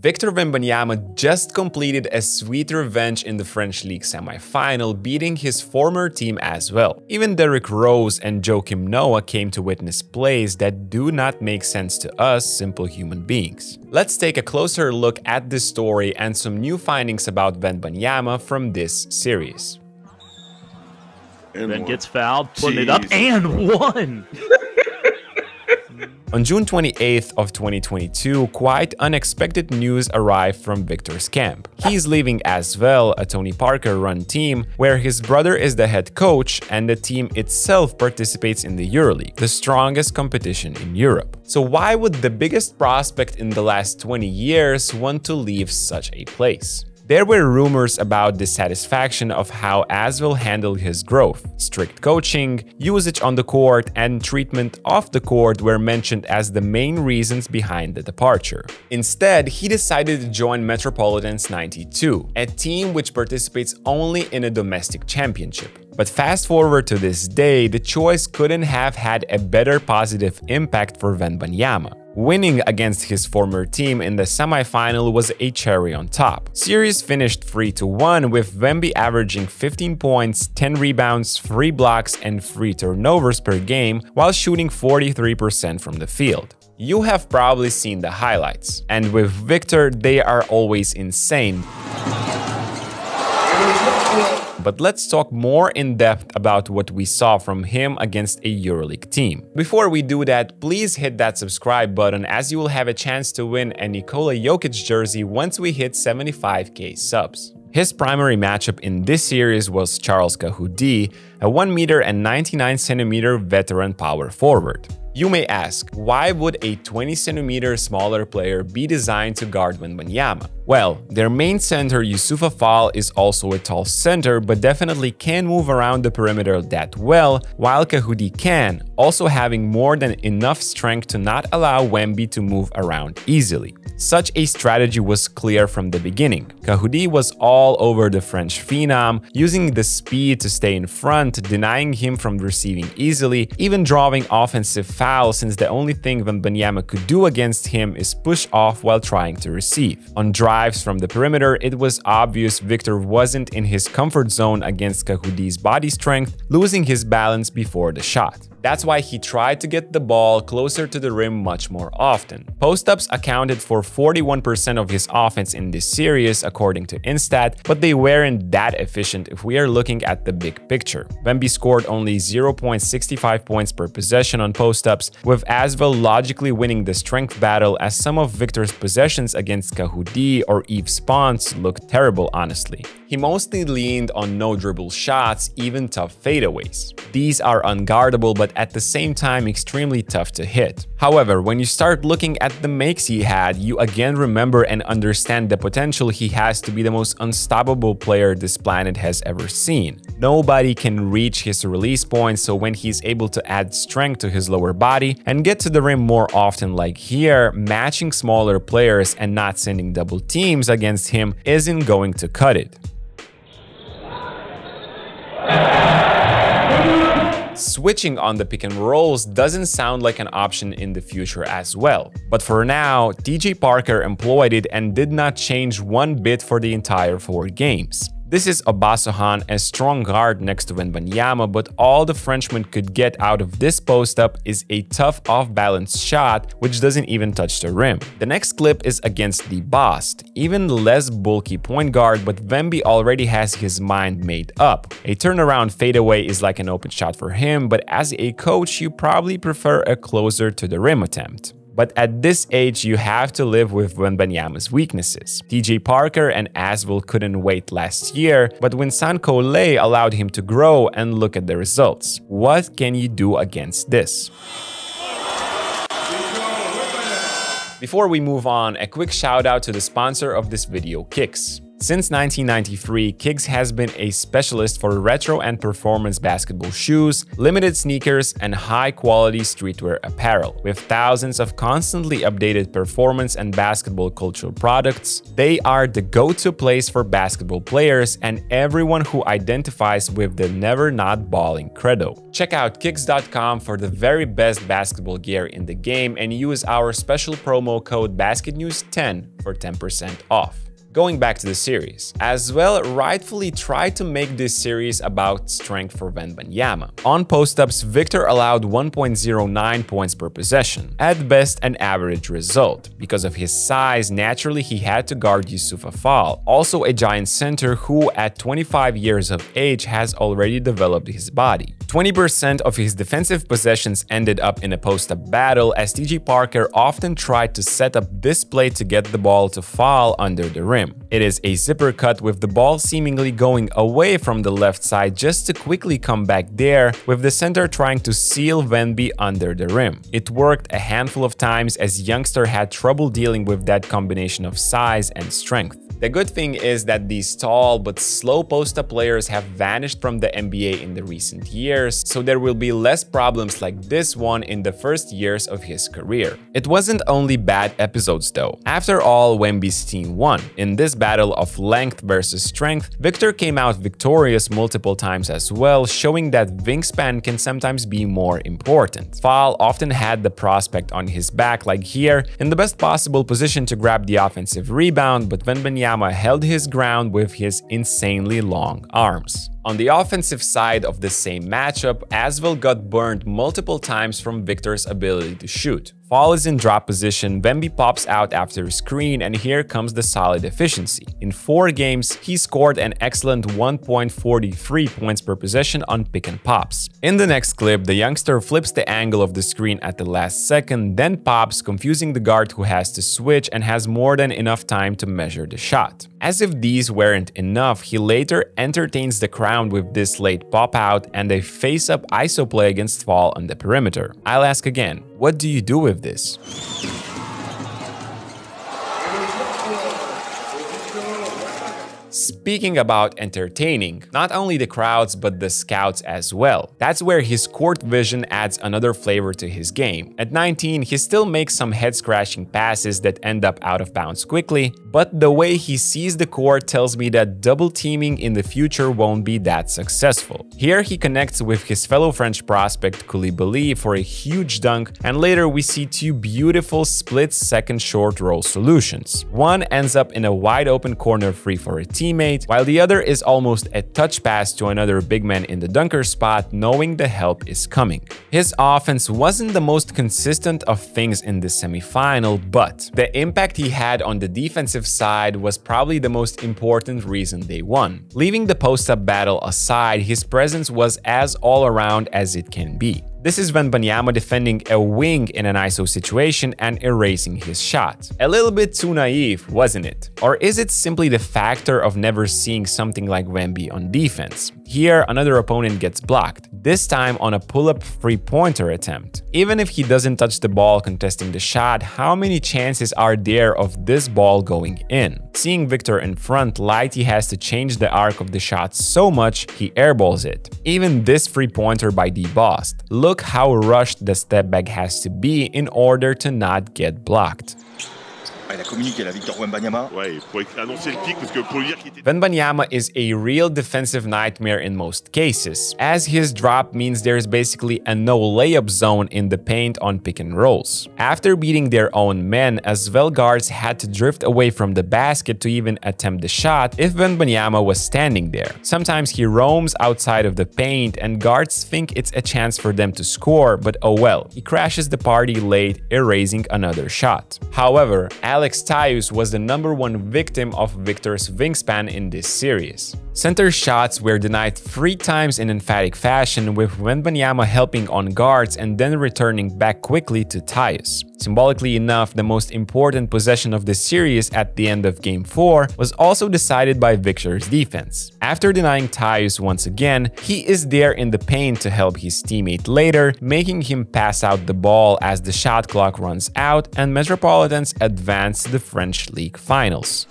Victor Wembanyama just completed a sweet revenge in the French League semi-final, beating his former team ASVEL. Even Derrick Rose and Joakim Noah came to witness plays that do not make sense to us simple human beings. Let's take a closer look at this story and some new findings about Wembanyama from this series. And then gets fouled, putting it up, and one! On June 28th of 2022, quite unexpected news arrived from Victor's camp. He's leaving ASVEL, a Tony Parker-run team, where his brother is the head coach and the team itself participates in the EuroLeague, the strongest competition in Europe. So why would the biggest prospect in the last 20 years want to leave such a place? There were rumors about dissatisfaction of how ASVEL handled his growth. Strict coaching, usage on the court, and treatment off the court were mentioned as the main reasons behind the departure. Instead, he decided to join Metropolitans 92, a team which participates only in a domestic championship. But fast forward to this day, the choice couldn't have had a better positive impact for Wembanyama. Winning against his former team in the semi-final was a cherry on top. Series finished 3-1 with Wemby averaging 15 points, 10 rebounds, 3 blocks, and 3 turnovers per game while shooting 43% from the field. You have probably seen the highlights, and with Victor, they are always insane. But let's talk more in depth about what we saw from him against a EuroLeague team. Before we do that, please hit that subscribe button, as you will have a chance to win a Nikola Jokic jersey once we hit 75k subs. His primary matchup in this series was Charles Cahoudi, a 1m99cm veteran power forward. You may ask, why would a 20cm smaller player be designed to guard Wembanyama? Well, their main center Youssoufa Fall is also a tall center, but definitely can move around the perimeter that well, while Cahoudi can, also having more than enough strength to not allow Wemby to move around easily. Such a strategy was clear from the beginning. Cahoudi was all over the French phenom, using the speed to stay in front, denying him from receiving easily, even drawing offensive fouls, since the only thing Wembanyama could do against him is push off while trying to receive. On drives from the perimeter, it was obvious Victor wasn't in his comfort zone against Cahoudi's body strength, losing his balance before the shot. That's why he tried to get the ball closer to the rim much more often. Post-ups accounted for 41% of his offense in this series, according to Instat, but they weren't that efficient if we are looking at the big picture. Wemby scored only 0.65 points per possession on post-ups, with ASVEL logically winning the strength battle, as some of Victor's possessions against Cahoudi or Yves Pons looked terrible, honestly. He mostly leaned on no-dribble shots, even tough fadeaways. These are unguardable, but at the same time extremely tough to hit. However, when you start looking at the makes he had, you again remember and understand the potential he has to be the most unstoppable player this planet has ever seen. Nobody can reach his release points, so when he's able to add strength to his lower body and get to the rim more often like here, matching smaller players and not sending double teams against him isn't going to cut it. Switching on the pick and rolls doesn't sound like an option in the future as well. But for now, TJ Parker employed it and did not change one bit for the entire 4 games. This is Obasohan, a strong guard next to Wembanyama, but all the Frenchman could get out of this post-up is a tough off-balance shot which doesn't even touch the rim. The next clip is against the boss, even less bulky point guard, but Wemby already has his mind made up. A turnaround fadeaway is like an open shot for him, but as a coach you probably prefer a closer to the rim attempt. But at this age, you have to live with Wembanyama's weaknesses. TJ Parker and ASVEL couldn't wait last year, but Vincent Collet allowed him to grow, and look at the results. What can you do against this? Before we move on, a quick shout out to the sponsor of this video, Kicks. Since 1993, Kicks has been a specialist for retro and performance basketball shoes, limited sneakers, and high-quality streetwear apparel. With thousands of constantly updated performance and basketball cultural products, they are the go-to place for basketball players and everyone who identifies with the never not balling credo. Check out kicks.com for the very best basketball gear in the game and use our special promo code BasketNews10 for 10% off. Going back to the series, ASVEL rightfully tried to make this series about strength for Wembanyama. On post-ups, Victor allowed 1.09 points per possession, at best an average result. Because of his size, naturally he had to guard Youssouf Afal, also a giant center who at 25 years of age has already developed his body. 20% of his defensive possessions ended up in a post-up battle as TJ Parker often tried to set up this play to get the ball to fall under the rim. It is a zipper cut with the ball seemingly going away from the left side just to quickly come back there, with the center trying to seal Wemby under the rim. It worked a handful of times as youngster had trouble dealing with that combination of size and strength. The good thing is that these tall but slow post-up players have vanished from the NBA in the recent years, so there will be less problems like this one in the first years of his career. It wasn't only bad episodes though. After all, Wemby's team won. In this battle of length versus strength, Victor came out victorious multiple times as well, showing that wingspan can sometimes be more important. Fall often had the prospect on his back like here, in the best possible position to grab the offensive rebound, but Wembanyama held his ground with his insanely long arms. On the offensive side of the same matchup, ASVEL got burned multiple times from Victor's ability to shoot. Fall is in drop position, Wemby pops out after a screen, and here comes the solid efficiency. In 4 games, he scored an excellent 1.43 points per possession on pick and pops. In the next clip, the youngster flips the angle of the screen at the last second, then pops, confusing the guard who has to switch and has more than enough time to measure the shot. As if these weren't enough, he later entertains the crowd with this late pop out and a face-up ISO play against Fall on the perimeter. I'll ask again, what do you do with this? Speaking about entertaining, not only the crowds but the scouts as well. That's where his court vision adds another flavor to his game. At 19, he still makes some head-scratching passes that end up out of bounds quickly, but the way he sees the court tells me that double teaming in the future won't be that successful. Here he connects with his fellow French prospect Koulibaly for a huge dunk, and later we see 2 beautiful split-second short roll solutions. One ends up in a wide-open corner free for a teammate, while the other is almost a touch pass to another big man in the dunker spot, knowing the help is coming. His offense wasn't the most consistent of things in the semifinal, but the impact he had on the defensive side was probably the most important reason they won. Leaving the post-up battle aside, his presence was as all-around as it can be. This is Wembanyama defending a wing in an ISO situation and erasing his shot. A little bit too naive, wasn't it? Or is it simply the factor of never seeing something like Wemby on defense? Here, another opponent gets blocked, this time on a pull-up three-pointer attempt. Even if he doesn't touch the ball contesting the shot, how many chances are there of this ball going in? Seeing Victor in front, Lighty has to change the arc of the shot so much, he airballs it. Even this three-pointer by D-Bost. Look how rushed the step back has to be in order to not get blocked. Wembanyama is a real defensive nightmare in most cases, as his drop means there's basically a no layup zone in the paint on pick and rolls. After beating their own men, ASVEL guards had to drift away from the basket to even attempt the shot if Wembanyama was standing there. Sometimes he roams outside of the paint and guards think it's a chance for them to score, but oh well, he crashes the party late, erasing another shot. However, Alex Tyus was the #1 victim of Victor's wingspan in this series. Center shots were denied 3 times in emphatic fashion, with Wembanyama helping on guards and then returning back quickly to Tyus. Symbolically enough, the most important possession of the series at the end of Game 4 was also decided by Victor's defense. After denying Tyus once again, he is there in the paint to help his teammate later, making him pass out the ball as the shot clock runs out and Metropolitans advance to the French League finals.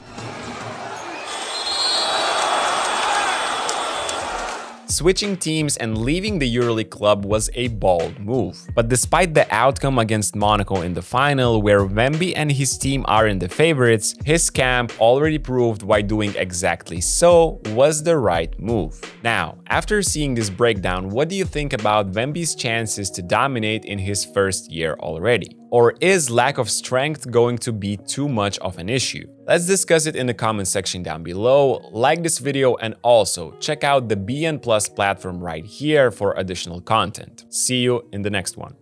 Switching teams and leaving the EuroLeague club was a bold move. But despite the outcome against Monaco in the final, where Wemby and his team are in the favorites, his camp already proved why doing exactly so was the right move. Now, after seeing this breakdown, what do you think about Wemby's chances to dominate in his first year already? Or is lack of strength going to be too much of an issue? Let's discuss it in the comment section down below. Like this video and also check out the BN Plus platform right here for additional content. See you in the next one.